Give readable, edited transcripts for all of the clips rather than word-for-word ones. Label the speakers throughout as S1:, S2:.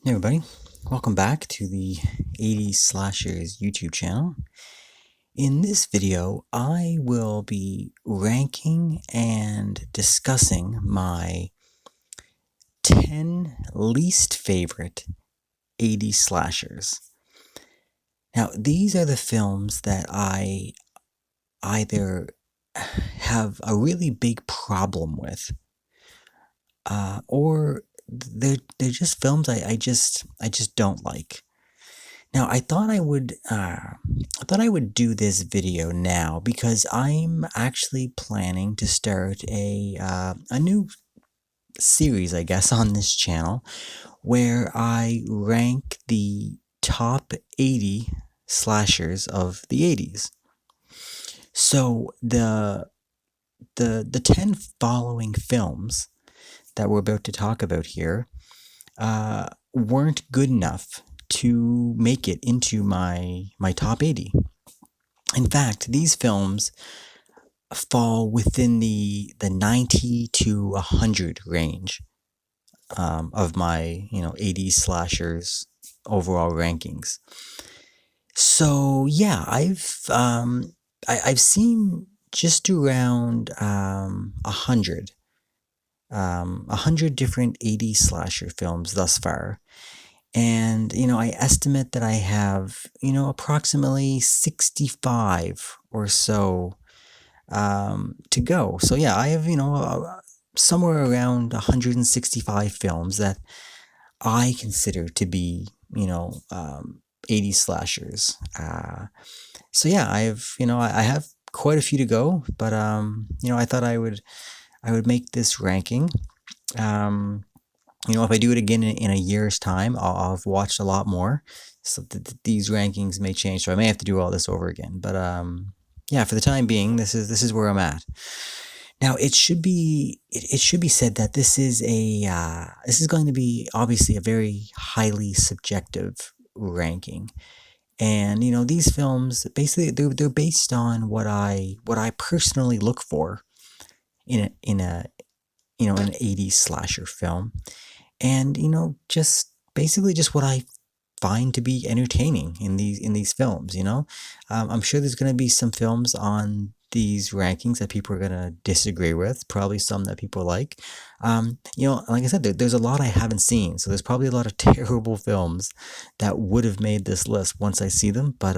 S1: Hey everybody, welcome back to the 80s Slashers YouTube channel. In this video, I will be ranking and discussing my 10 least favorite 80s slashers. Now, these are the films that I either have a really big problem with, or they're just films I just don't like. Now, I thought I would do this video now because I'm actually planning to start a new series, I guess, on this channel where I rank the top 80 slashers of the 80s. So the 10 following films that we're about to talk about here weren't good enough to make it into my top 80. In fact, these films fall within the 90 to 100 range of my 80 slashers overall rankings. So yeah, I've seen just around 100 different 80 slasher films thus far. And, I estimate that I have, approximately 65 or so to go. So, yeah, I have, somewhere around 165 films that I consider to be, 80 slashers. So, yeah, I have quite a few to go, but, I thought I would make this ranking. Um, if I do it again in a year's time, I'll have watched a lot more. So these rankings may change. So I may have to do all this over again. But yeah, for the time being, this is where I'm at. Now it should be said that this is going to be obviously a very highly subjective ranking. And these films basically they're based on what I personally look for in a an 80s slasher film, and just basically just what I find to be entertaining in these films. I'm sure there's going to be some films on these rankings that people are going to disagree with, probably some that people like. Like I said, there's a lot I haven't seen, so there's probably a lot of terrible films that would have made this list once I see them. But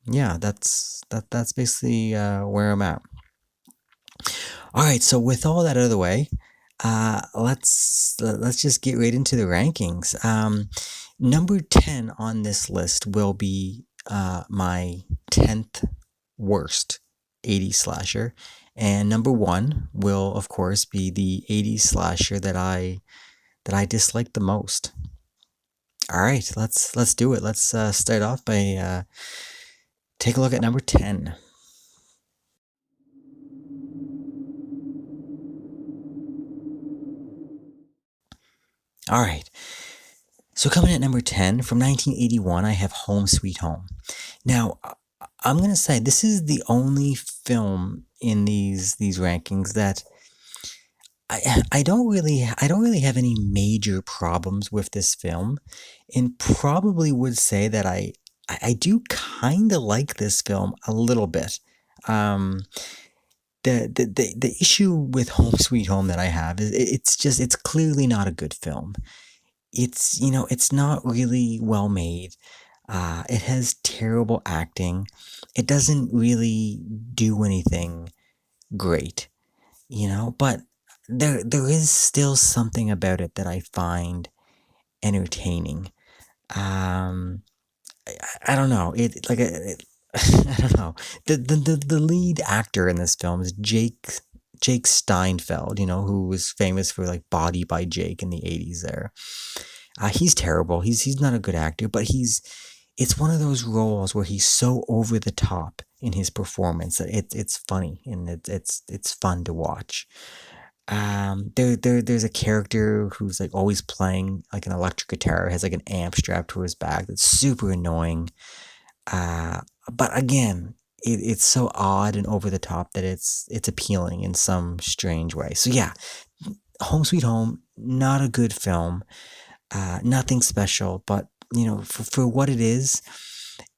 S1: yeah, that's basically where I'm at. All right, so with all that out of the way, let's just get right into the rankings. Number 10 on this list will be my 10th worst 80s slasher, and number 1 will of course be the 80s slasher that I dislike the most. All right, let's do it. Let's start off by take a look at number 10. All right. So coming at number 10 from 1981, I have Home Sweet Home. Now, I'm gonna say this is the only film in these rankings that I don't really have any major problems with this film, and probably would say that I do kind of like this film a little bit. Um, the issue with Home Sweet Home that I have is it's clearly not a good film. It's not really well made. It has terrible acting. It doesn't really do anything great, but there is still something about it that I find entertaining. Um, I don't know. I don't know. The lead actor in this film is Jake Steinfeld, who was famous for like Body by Jake in the 80s there. He's terrible. He's not a good actor, but it's one of those roles where he's so over the top in his performance that it's funny and it's fun to watch. There's a character who's like always playing like an electric guitar, has like an amp strapped to his back that's super annoying. Uh, but again, it's so odd and over the top that it's appealing in some strange way. So yeah, Home Sweet Home, not a good film. Nothing special, but for what it is,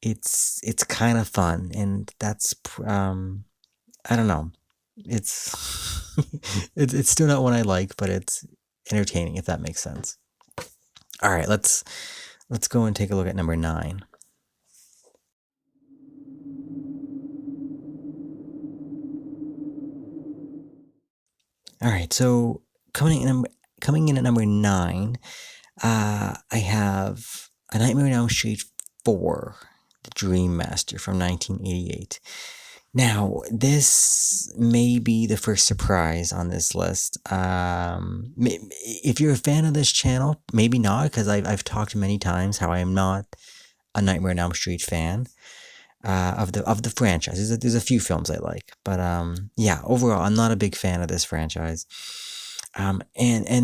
S1: it's kind of fun, and I don't know. It's it's still not one I like, but it's entertaining if that makes sense. All right, let's go and take a look at number 9. All right, so coming in at number 9, I have A Nightmare on Elm Street 4, The Dream Master from 1988. Now, this may be the first surprise on this list. If you're a fan of this channel, maybe not, because I've talked many times how I am not a Nightmare on Elm Street fan of the franchise. There's a few films I like, but yeah, overall, I'm not a big fan of this franchise. And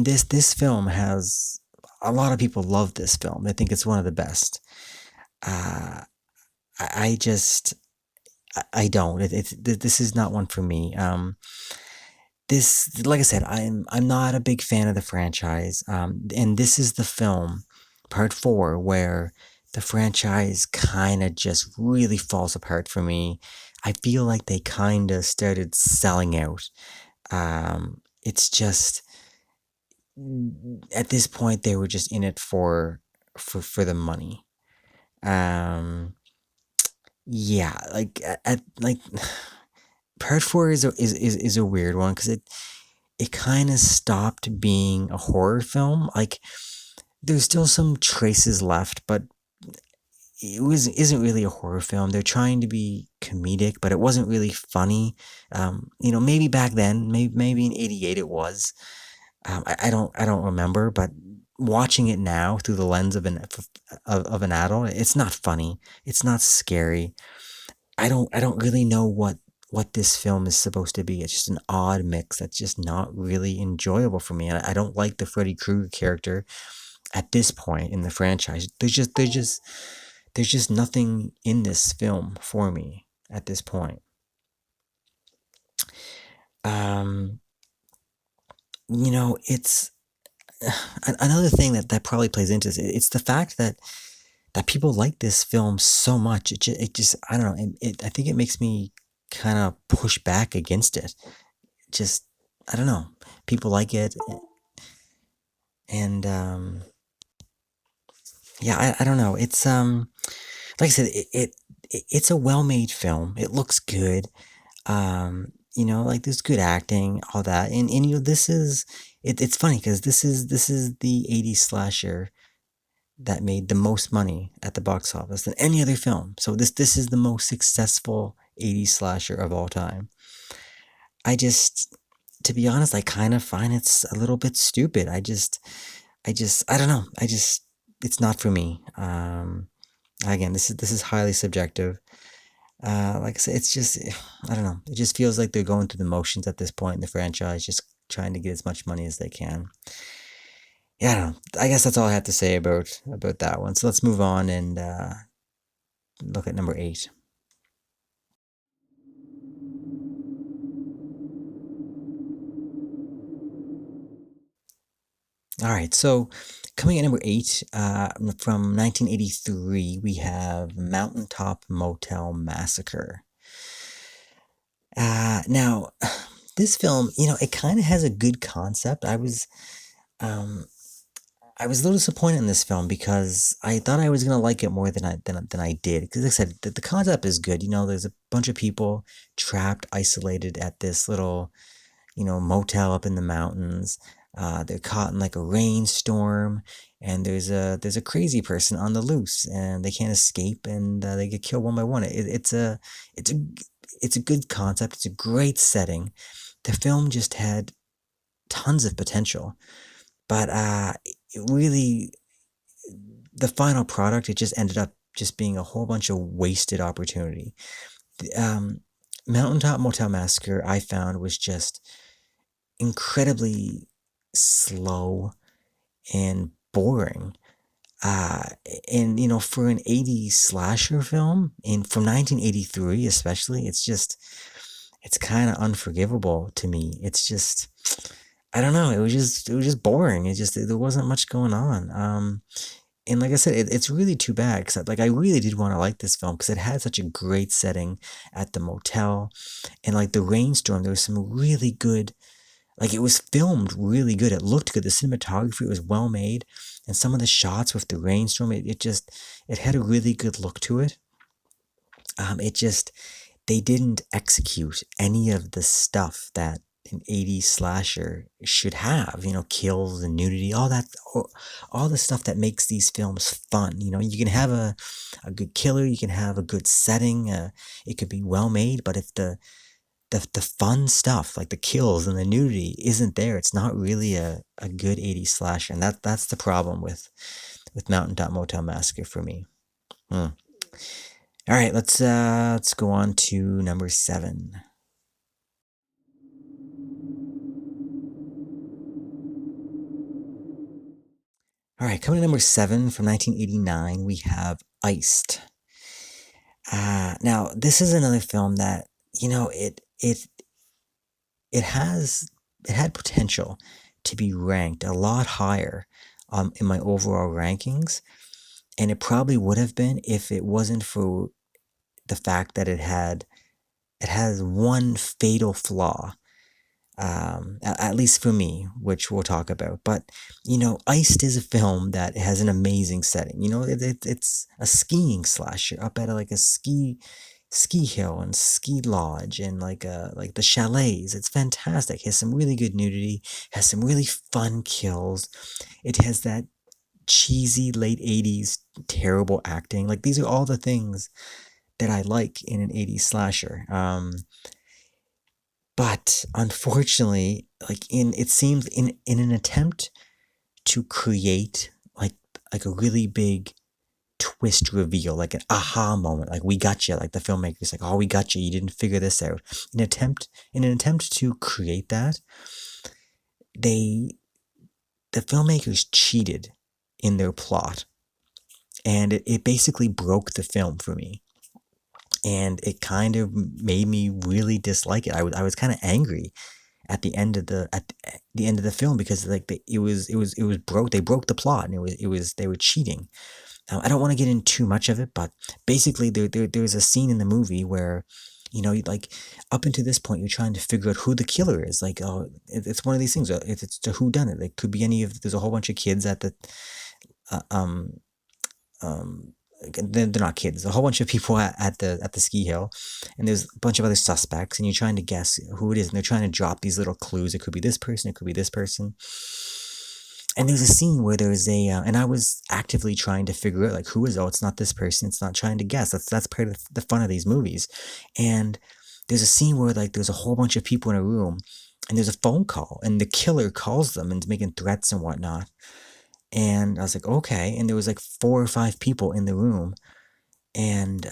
S1: this film has a lot of people love this film. They think it's one of the best. Uh, I just I don't. This is not one for me. This, like I said, I'm not a big fan of the franchise. And this is the film, part 4, where the franchise kind of just really falls apart for me. I feel like they kind of started selling out. It's just at this point they were just in it for the money. Um, yeah, like part 4 is a weird one because it kind of stopped being a horror film. Like there's still some traces left, but isn't really a horror film. They're trying to be comedic, but it wasn't really funny. Maybe back then, maybe in '88 it was. I don't remember, but watching it now through the lens of an adult, it's not funny. It's not scary. I don't really know what this film is supposed to be. It's just an odd mix that's just not really enjoyable for me. And I don't like the Freddy Krueger character at this point in the franchise. There's just nothing in this film for me at this point. Um, it's another thing that probably plays into this. It's the fact that people like this film so much. It just I don't know. I think it makes me kind of push back against it. Just I don't know. People like it, and yeah, I don't know. It's like I said, it's a well-made film. It looks good. Like there's good acting, all that, and this is it's funny because this is the '80s slasher that made the most money at the box office than any other film. So this is the most successful '80s slasher of all time. I just, to be honest, I kind of find it's a little bit stupid. I don't know. It's not for me. Again, this is highly subjective. Like I said, it's just, I don't know. It just feels like they're going through the motions at this point in the franchise, just trying to get as much money as they can. Yeah, I don't know. I guess that's all I have to say about that one. So let's move on and look at number 8. All right, so coming at number 8, from 1983, we have Mountaintop Motel Massacre. Now, this film, it kind of has a good concept. Um, I was a little disappointed in this film because I thought I was gonna like it more than I did. Because like I said, the concept is good. There's a bunch of people trapped, isolated at this little motel up in the mountains. They're caught in like a rainstorm, and there's a crazy person on the loose, and they can't escape, and they get killed one by one. It's a it's a good concept. It's a great setting. The film just had tons of potential, but it really the final product it just ended up just being a whole bunch of wasted opportunity. Um, Mountaintop Motel Massacre I found was just incredibly slow and boring. Uh, and for an '80s slasher film, and from 1983 especially, it's kind of unforgivable to me. It's just I don't know. It was just boring. It just there wasn't much going on. And like I said, it's really too bad because like I really did want to like this film because it had such a great setting at the motel, and like the rainstorm. There was some really good, like it was filmed really good. It looked good. The cinematography was well made, and some of the shots with the rainstorm, it just it had a really good look to it. It just they didn't execute any of the stuff that an 80s slasher should have, you know, kills and nudity, all that, all the stuff that makes these films fun. You know, you can have a good killer, you can have a good setting, it could be well made, but if the fun stuff, like the kills and the nudity, isn't there, it's not really a good 80s slasher. And that's the problem with Mountaintop Motel Massacre for me. Hmm. All right, let's go on to number 7. All right, coming to number 7 from 1989, we have Iced. Now this is another film that you know it has it had potential to be ranked a lot higher in my overall rankings, and it probably would have been if it wasn't for the fact that it has one fatal flaw, at least for me, which we'll talk about. But you know, Iced is a film that has an amazing setting. You know, it's a skiing slasher up at like a ski hill and ski lodge and like the chalets. It's fantastic. It has some really good nudity. Has some really fun kills. It has that cheesy late 80s terrible acting. Like these are all the things that I like in an 80s slasher. But unfortunately, like in it seems in an attempt to create like a really big twist reveal, like an aha moment, like we got you, like the filmmakers, like oh we got you, you didn't figure this out. In an attempt to create that, they the filmmakers cheated in their plot, and it basically broke the film for me. And it kind of made me really dislike it. I was kind of angry at the end of the end of the film because like it was broke. They broke the plot, and it was they were cheating. I don't want to get in too much of it, but basically there's a scene in the movie where you know like up until this point you're trying to figure out who the killer is. Like oh, it's one of these things. It's a who done it. It could be any of. There's a whole bunch of kids at the uh, um um they're not kids. There's a whole bunch of people at the ski hill, and there's a bunch of other suspects, and you're trying to guess who it is, and they're trying to drop these little clues. It could be this person, it could be this person. And there's a scene where there's and I was actively trying to figure out like who is. Oh, it's not this person. It's not trying to guess. That's part of the fun of these movies. And there's a scene where like there's a whole bunch of people in a room, and there's a phone call, and the killer calls them and is making threats and whatnot. And I was like, okay. And there was like 4 or 5 people in the room. And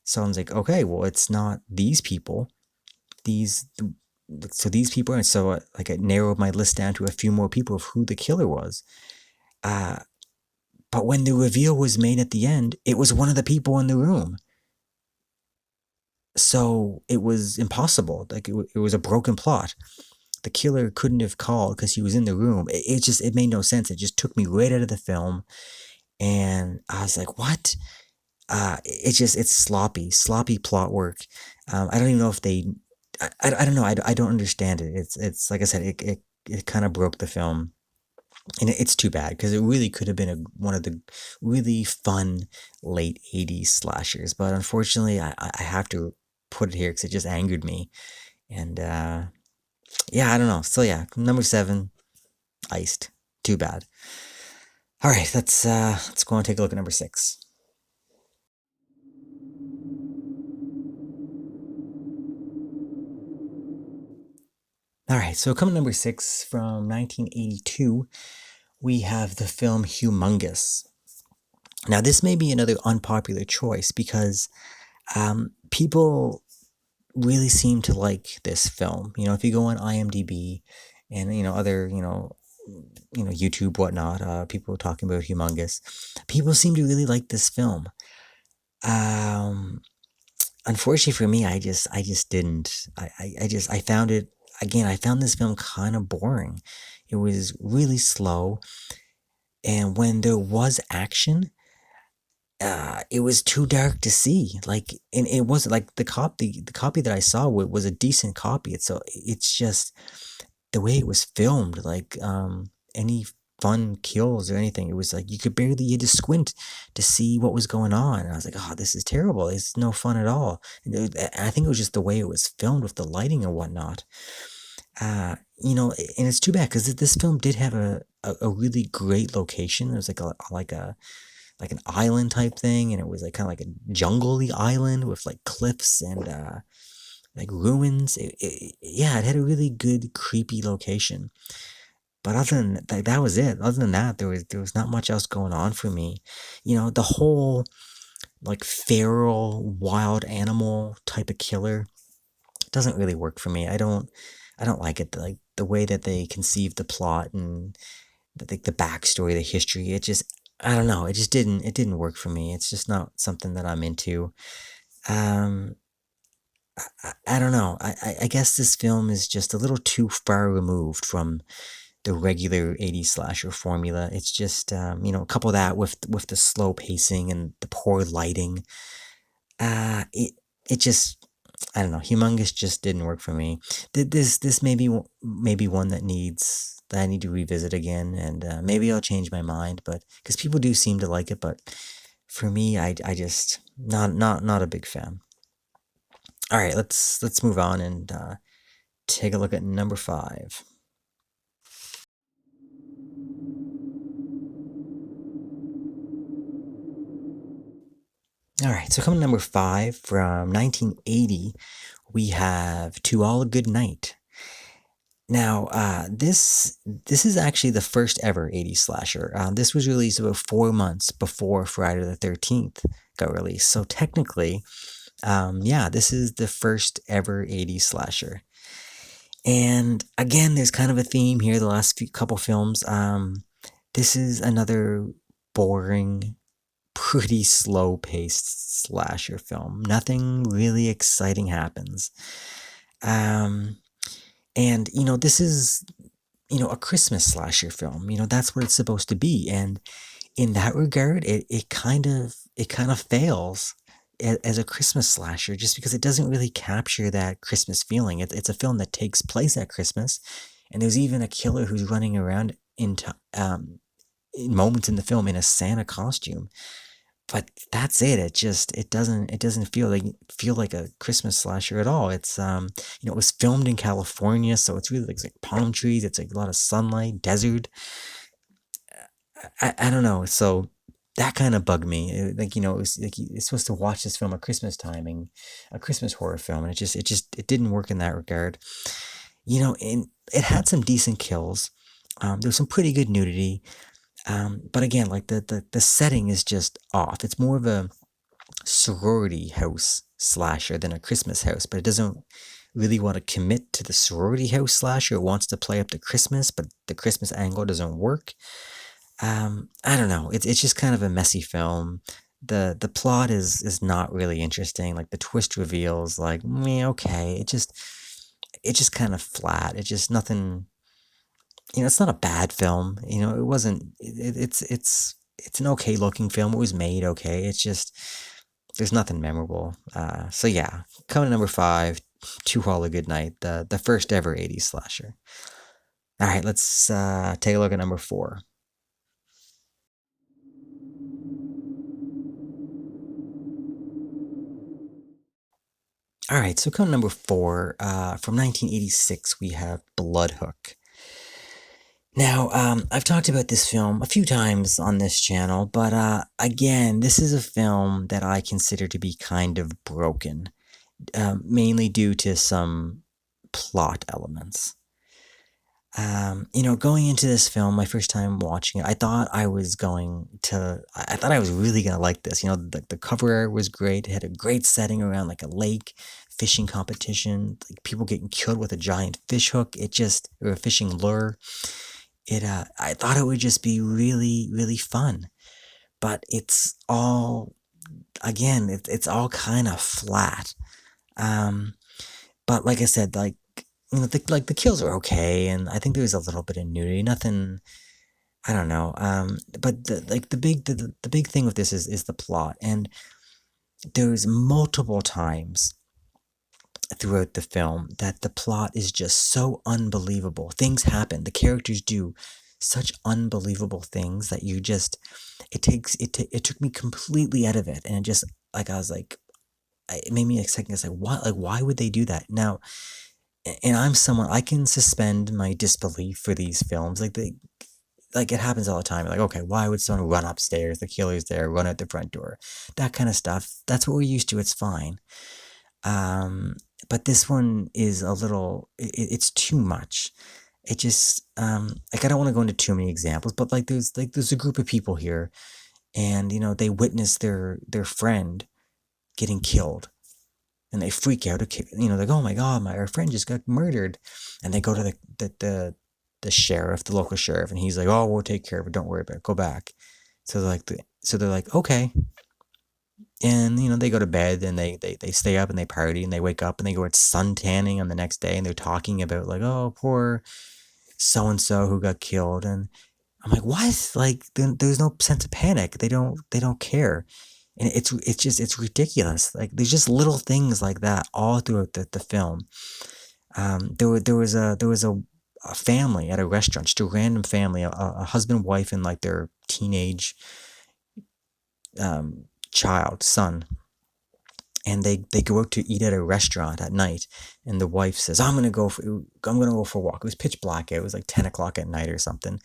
S1: so I was like, okay, well, it's not these people. These, so these people, and so like I narrowed my list down to a few more people of who the killer was. Uh, but when the reveal was made at the end, it was one of the people in the room. So it was impossible. Like it was a broken plot. The killer couldn't have called because he was in the room. It just it made no sense. It just took me right out of the film, and I was like, what? It's just it's sloppy plot work. I don't even know if they, I don't know. I don't understand it. It's like I said, it kind of broke the film, and it's too bad because it really could have been one of the really fun late 80s slashers. But unfortunately, I have to put it here because it just angered me, and yeah, I don't know. So yeah, number 7, Iced. Too bad. All right, let's go and take a look at number 6. All right, so coming number 6 from 1982, we have the film Humongous. Now, this may be another unpopular choice because people really seem to like this film. You know, if you go on IMDb and you know other YouTube whatnot, people talking about Humongous, people seem to really like this film. Um, Unfortunately for me, I just didn't. I found it. again, I found this film kind of boring. It was really slow, and when there was action, it was too dark to see. Like, and it wasn't like the copy that I saw was a decent copy. It's just the way it was filmed, like any fun kills or anything. It was like you had to squint to see what was going on. And I was like, oh, this is terrible. It's no fun at all. I think it was just the way it was filmed with the lighting and whatnot. And it's too bad because this film did have a really great location. It was like an island type thing, and it was like kind of like a jungly island with like cliffs and like ruins. Yeah, it had a really good creepy location. But other than that, that was it. Other than that, there was not much else going on for me. The whole like feral wild animal type of killer doesn't really work for me. I don't like it. Like the way that they conceive the plot and the backstory, the history. I don't know. It didn't work for me. It's just not something that I'm into. Um, I don't know. I guess this film is just a little too far removed from the regular 80s slasher formula. It's just, couple that with the slow pacing and the poor lighting. It just, I don't know. Humongous just didn't work for me. This maybe one that I need to revisit again, and maybe I'll change my mind. But because people do seem to like it, but for me, I just not a big fan. All right, let's move on and take a look at number five. All right, so coming number five from 1980, we have To All a Good Night. Now, this is actually the first ever 80s slasher. This was released about 4 months before Friday the 13th got released. So technically, yeah, this is the first ever 80s slasher. And again, there's kind of a theme here. The last couple films. This is another boring, pretty slow paced slasher film. Nothing really exciting happens. Um, and this is a Christmas slasher film. That's what it's supposed to be. And in that regard, it kind of fails as a Christmas slasher just because it doesn't really capture that Christmas feeling. It's a film that takes place at Christmas, and there's even a killer who's running around in moments in the film in a Santa costume. But that's it. It doesn't feel like a Christmas slasher at all. It was filmed in California, so it's really like palm trees. It's like a lot of sunlight, desert. I don't know. So that kind of bugged me. It was like it's supposed to watch this film at Christmas timing, a Christmas horror film, and it didn't work in that regard. And it had some decent kills. There was some pretty good nudity. But again, like the setting is just off. It's more of a sorority house slasher than a Christmas house, but it doesn't really want to commit to the sorority house slasher. It wants to play up the Christmas, but the Christmas angle doesn't work. I don't know. It's just kind of a messy film. The plot is not really interesting. Like the twist reveals, like me, okay. It's just kind of flat. It's just nothing. It's not a bad film. It wasn't. It's an okay looking film. It was made okay. It's just there's nothing memorable. So yeah, coming to number five, To All a Good Night, the first ever 80s slasher. All right, let's take a look at number four. All right, so come number four, from 1986, we have Bloodhook. Now, I've talked about this film a few times on this channel, but again, this is a film that I consider to be kind of broken, mainly due to some plot elements. Going into this film, my first time watching it, I thought I was really gonna like this. The cover art was great. It had a great setting around like a lake, fishing competition, like people getting killed with a giant fish hook. Or a fishing lure. I thought it would just be really, really fun, but it's all kind of flat. Um, but like I said, like like the kills are okay, and I think there's a little bit of nudity, nothing. I don't know. But the big thing with this is the plot, and there's multiple times throughout the film that the plot is just so unbelievable. Things happen. The characters do such unbelievable things that you just it took me completely out of it, and it just like I was like it made me like second guess like why would they do that now? And I'm someone I can suspend my disbelief for these films like it happens all the time. Like, okay, why would someone run upstairs? The killer's there, run out the front door, that kind of stuff. That's what we're used to. It's fine. Um, but this one is a little. It's too much. It just like I don't want to go into too many examples, but like there's a group of people here, and they witness their friend getting killed, and they freak out. Like, oh my god, our friend just got murdered, and they go to the sheriff, the local sheriff, and he's like, oh, we'll take care of it. Don't worry about it. Go back. So they're like, okay, and they go to bed and they stay up and they party and they wake up and they go out sun tanning on the next day and they're talking about like, oh, poor so and so who got killed, and I'm like, what? Like, there's no sense of panic. They don't care. And it's ridiculous. Like there's just little things like that all throughout the film. There was a family at a restaurant, just a random family, a husband, wife, and like their teenage son, and they go out to eat at a restaurant at night, and the wife says, I'm gonna go for a walk. It was pitch black. It was like 10 o'clock at night or something.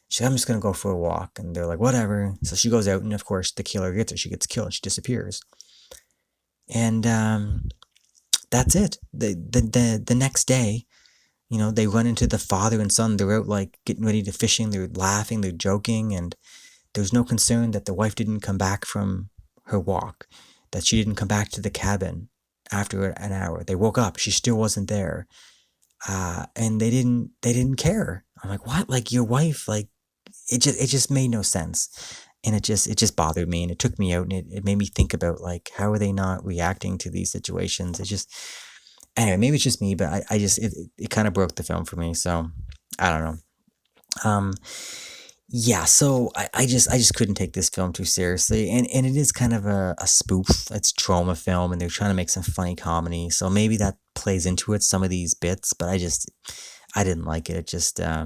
S1: She's like, I'm just gonna go for a walk, and they're like, whatever. So she goes out, and of course the killer gets her. She gets killed. She disappears, and that's it. The next day, they run into the father and son. They're out like getting ready to fishing. They're laughing. They're joking, and there's no concern that the wife didn't come back from her walk, that she didn't come back to the cabin after an hour. They woke up. She still wasn't there, and they didn't care. I'm like, what? Like your wife? Like it just made no sense, and it just bothered me, and it took me out, and it made me think about like how are they not reacting to these situations. It just anyway, maybe it's just me, but I just it kind of broke the film for me. So I don't know. Um, yeah, so I just couldn't take this film too seriously, and it is kind of a spoof. It's trauma film, and they're trying to make some funny comedy, so maybe that plays into it, some of these bits. But I didn't like it. It just I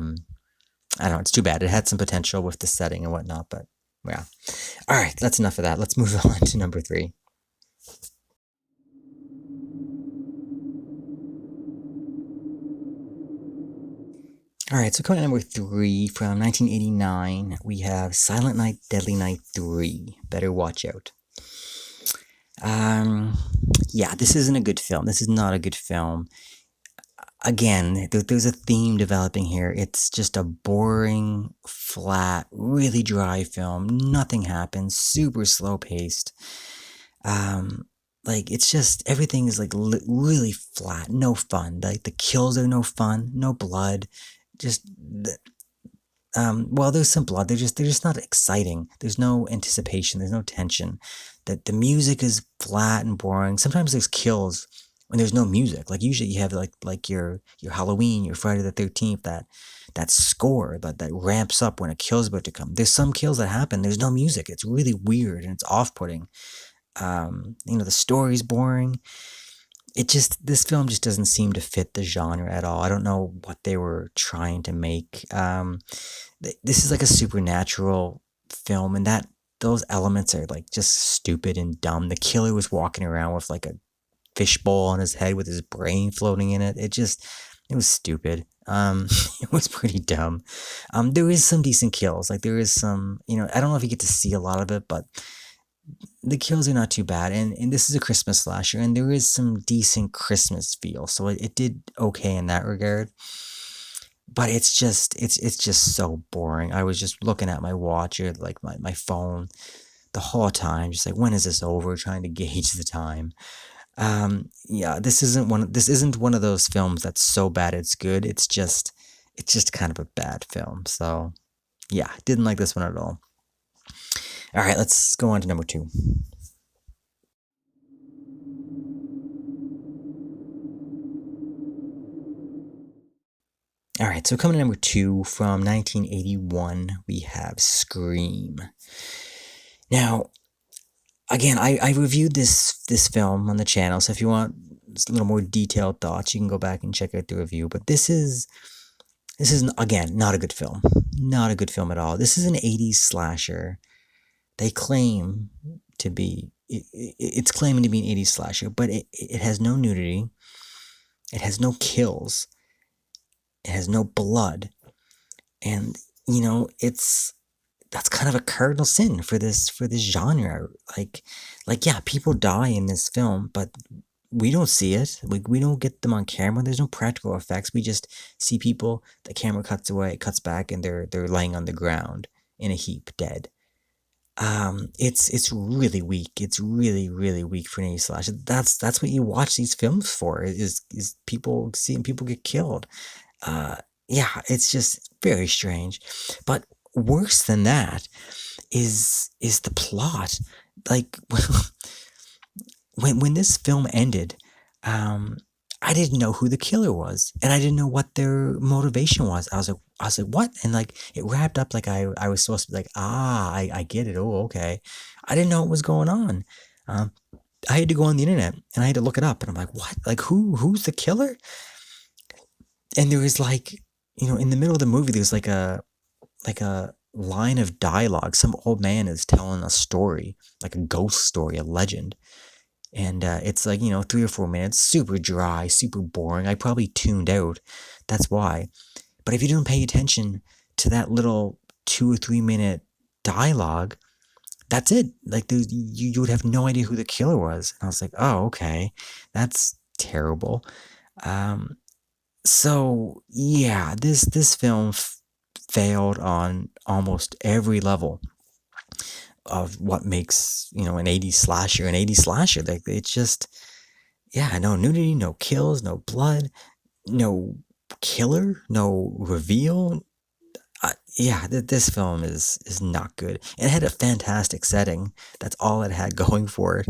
S1: don't know. It's too bad. It had some potential with the setting and whatnot, but yeah. All right, that's enough of that. Let's move on to number three. All right, so coming at number three from 1989, we have Silent Night, Deadly Night 3. Better watch out. Um, yeah, this isn't a good film. This is not a good film. Again, there's a theme developing here. It's just a boring, flat, really dry film. Nothing happens. Super slow paced. Um, like it's just everything is like really flat. No fun. Like the kills are no fun. No blood. Just well, there's some blood. They're just not exciting. There's no anticipation. There's no tension. The music is flat and boring. Sometimes there's kills when there's no music. Like usually you have like your Halloween, your Friday the 13th, that score that ramps up when a kill's about to come. There's some kills that happen. There's no music. It's really weird and it's off-putting. The story's boring. This film just doesn't seem to fit the genre at all. I don't know what they were trying to make. This is like a supernatural film, and that those elements are like just stupid and dumb. The killer was walking around with like a fishbowl on his head with his brain floating in it. It was stupid. It was pretty dumb. There is some decent kills. Like there is some, I don't know if you get to see a lot of it, but the kills are not too bad. And this is a Christmas slasher, and there is some decent Christmas feel. So it did okay in that regard. But it's just so boring. I was just looking at my watch or like my phone the whole time, just like when is this over? Trying to gauge the time. Yeah, this isn't one of those films that's so bad it's good. It's just kind of a bad film. So yeah, didn't like this one at all. All right, let's go on to number two. All right, so coming to number two from 1981, we have Scream. Now, again, I reviewed this film on the channel, so if you want a little more detailed thoughts, you can go back and check out the review. But this is again not a good film, not a good film at all. This is an '80s slasher. They claim to be it's claiming to be an '80s slasher, but it has no nudity, it has no kills, it has no blood, and it's that's kind of a cardinal sin for this genre. Like yeah, people die in this film, but we don't see it. We don't get them on camera. There's no practical effects. We just see people. The camera cuts away, it cuts back, and they're laying on the ground in a heap, dead. It's really weak. It's really really weak for an 80s slash. That's what you watch these films for. Is people seeing people get killed. Uh, yeah, it's just very strange. But worse than that is the plot. Like when this film ended, um, I didn't know who the killer was, and I didn't know what their motivation was. I was like, what? And like it wrapped up like I was supposed to be like, I get it. Oh, okay. I didn't know what was going on. Um, I had to go on the internet and I had to look it up, and I'm like, what? Like who's the killer? And there was like, in the middle of the movie, there's like a line of dialogue. Some old man is telling a story, like a ghost story, a legend. And it's like 3 or 4 minutes, super dry, super boring. I probably tuned out. That's why. But if you don't pay attention to that little 2 or 3 minute dialogue, that's it. Like you would have no idea who the killer was. And I was like, oh, okay, that's terrible. Um, so yeah, this film failed on almost every level of what makes an '80s slasher an '80s slasher. Like it's just, yeah, no nudity, no kills, no blood, no killer, no reveal. Yeah, this film is not good. It had a fantastic setting. That's all it had going for it,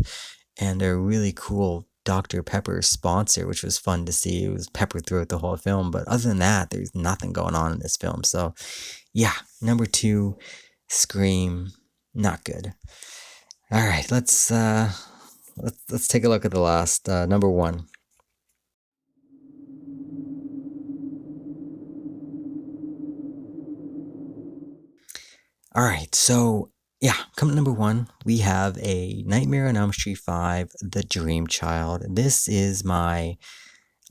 S1: and a really cool Dr. Pepper sponsor, which was fun to see. It was peppered throughout the whole film, but other than that, there's nothing going on in this film. So, yeah, number two, Scream, not good. All right, let's take a look at the last number one. All right, so yeah, coming to number one, we have a Nightmare on Elm Street 5, The Dream Child. This is my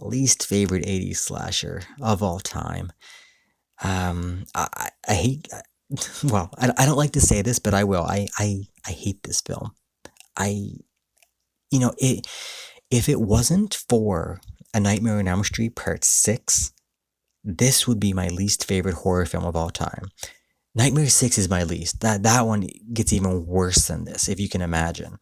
S1: least favorite '80s slasher of all time. I hate. Well, I don't like to say this, but I will. I hate this film. I it if it wasn't for A Nightmare on Elm Street Part 6, this would be my least favorite horror film of all time. Nightmare 6 is my least. That one gets even worse than this, if you can imagine.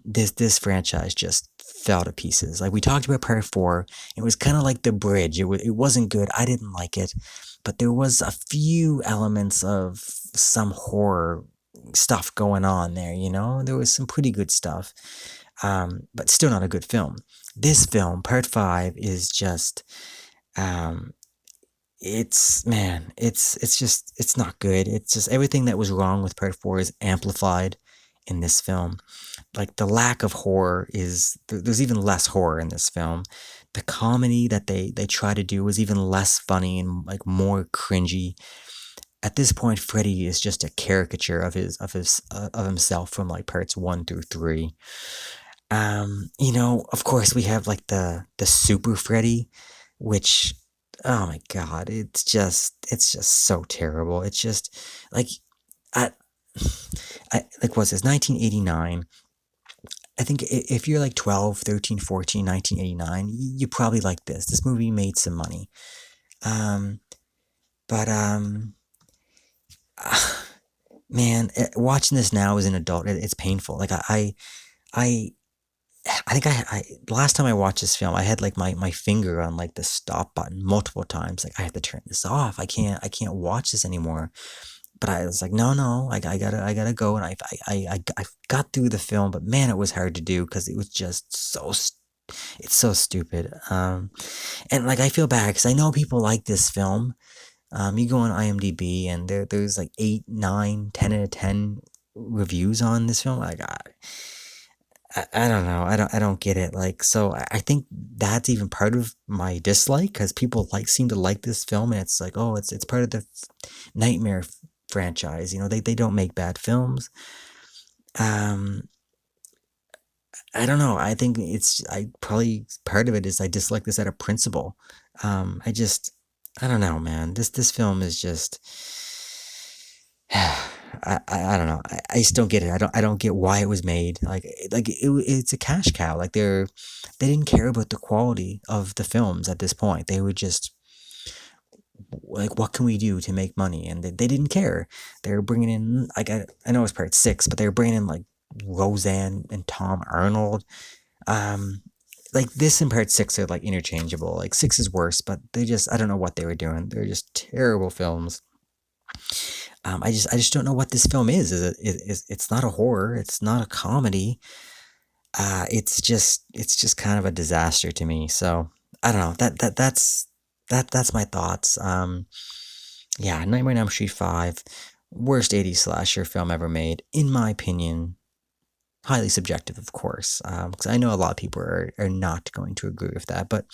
S1: This franchise just fell to pieces. Like we talked about Part 4, it was kind of like The Bridge. It wasn't good. I didn't like it, but there was a few elements of some horror stuff going on there. There was some pretty good stuff, but still not a good film. This film, Part 5, is just um, it's man, it's just it's not good. It's just everything that was wrong with Part 4 is amplified in this film. Like the lack of horror is there's even less horror in this film. The comedy that they try to do was even less funny and like more cringy. At this point, Freddy is just a caricature of himself from like parts 1 through 3. Of course we have like the Super Freddy, which, oh my god, it's just so terrible. It's just like I like what's this 1989. I think if you're like 12, 13, 14, 1989, you probably like this. This movie made some money. Um but man, watching this now as an adult, it's painful. Like I I think last time I watched this film, I had like my finger on like the stop button multiple times. Like I have to turn this off. I can't watch this anymore. But I was like, no, I gotta go. And I got through the film, but man, it was hard to do because it was just so It's so stupid. And like I feel bad because I know people like this film. You go on IMDb and there's like 8, 9, 10 out of 10 reviews on this film. Like I don't know. I don't get it. Like so I think that's even part of my dislike because people seem to like this film and it's like, oh, it's part of the Nightmare franchise. They don't make bad films. Um I don't know. I think I probably part of it is I dislike this out of principle. I just I don't know, man. This film is just I don't know. I just don't get it. I don't get why it was made. It's a cash cow. Like they didn't care about the quality of the films at this point. They were just like, what can we do to make money? And they didn't care. They were bringing in like I know it's part 6, but they were bringing in like Roseanne and Tom Arnold. Um, like this and part 6 are like interchangeable. Like 6 is worse, but I don't know what they were doing. They're just terrible films. I just don't know what this film is. It's not a horror. It's not a comedy. It's just kind of a disaster to me. So I don't know. That's my thoughts. Yeah, Nightmare on Elm Street 5, worst 80s slasher film ever made, in my opinion. Highly subjective, of course, because I know a lot of people are not going to agree with that, but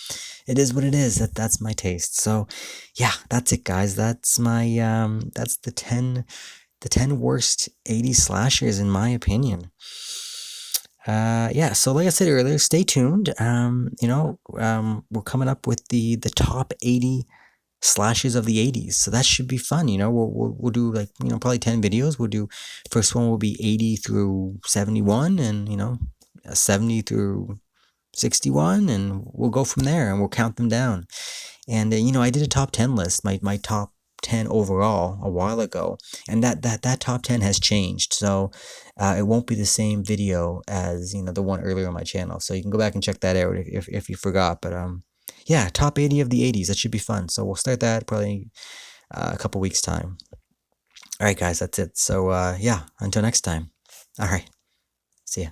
S1: it is what it is. That's my taste. So, yeah, that's it, guys. That's the ten worst 80s slashers in my opinion. Yeah. So, like I said earlier, stay tuned. We're coming up with the top 80 slashes of the 80s, so that should be fun. We'll do like probably 10 videos. We'll do first one will be 80 through 71, and 70 through 61, and we'll go from there and we'll count them down. And I did a top 10 list, my top 10 overall a while ago, and that top 10 has changed. So it won't be the same video as the one earlier on my channel, so you can go back and check that out if you forgot. But yeah, top 80 of the 80s. That should be fun. So we'll start that probably a couple weeks time. All right, guys, that's it. So yeah, until next time. All right, see ya.